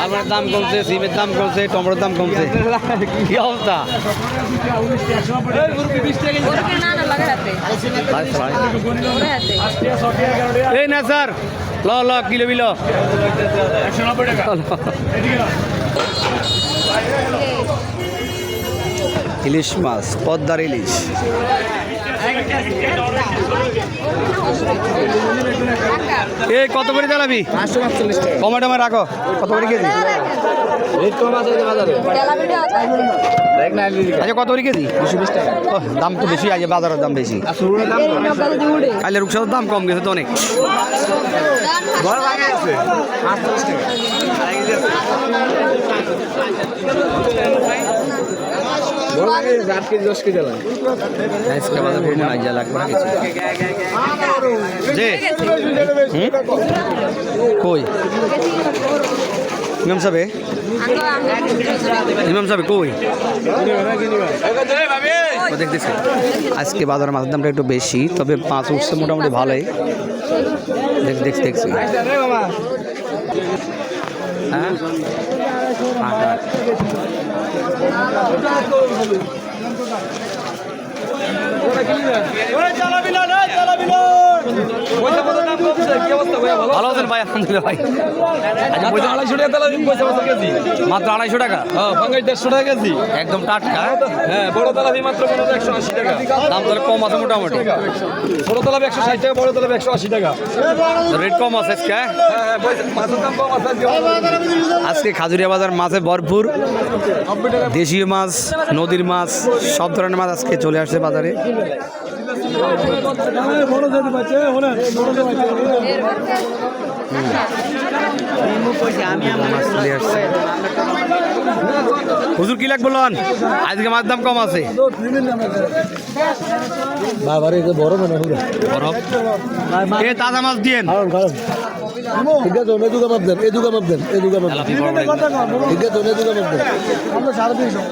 আলুর দাম কমছে, সিমের দাম কমছে, টমেটোর দাম কমছে। কি অবস্থা? এই না স্যার, ল ল কিলো বিলো 190 টাকা। ইলিশ মাছ, পদ্মার ইলিশ। এই কত করে চালাবি? 545 টাকা। টমেটো রাখো, কত করে কেজি? আচ্ছা কত করে কেজি? 220 টাকা। দাম তো বেশি আছে, বাজারের দাম বেশি। কালে রূপসার দাম কম গেছে তো অনেক। কই ইমাম সাহেব, ইমাম সাহেব কই? দেখতেছি আজকে বাজারের মাছের দামটা একটু বেশি, তবে মাছ উঠছে মোটামুটি ভালোই। দেখছি হ্যাঁ ভালো আছেন ভাই? আলহামদুলিল্লাহ ভাই। মাত্র 250 টাকা। পাঙ্গাস 150 টাকা কেজি, একদম টাটকা। হ্যাঁ বড় তেলাপি মাত্র 180 টাকা। দাম তাহলে কম আছে মোটামুটি। ছোট তেলাপি 160 টাকা, বড় তেলাপি 180 টাকা। রেট কম আছে আজকে। মাছের দাম কম আছে আজকে খাজুরিয়া বাজার মাছে ভরপুর। দেশীয় মাছ, নদীর মাছ, সব ধরনের মাছ আজকে চলে আসছে বাজারে। হুজুর কি লাগ বললেন? আজকে মাছ দাম কম আছে। তাজা মাছ দিয়েন। ঠিক আছে, এদুকা মাপ দেন, এদুকা মাপ দেন, এদুকা মাপ দেন। ঠিক আছে, এদুকা মাপ দেন। আমরা 350।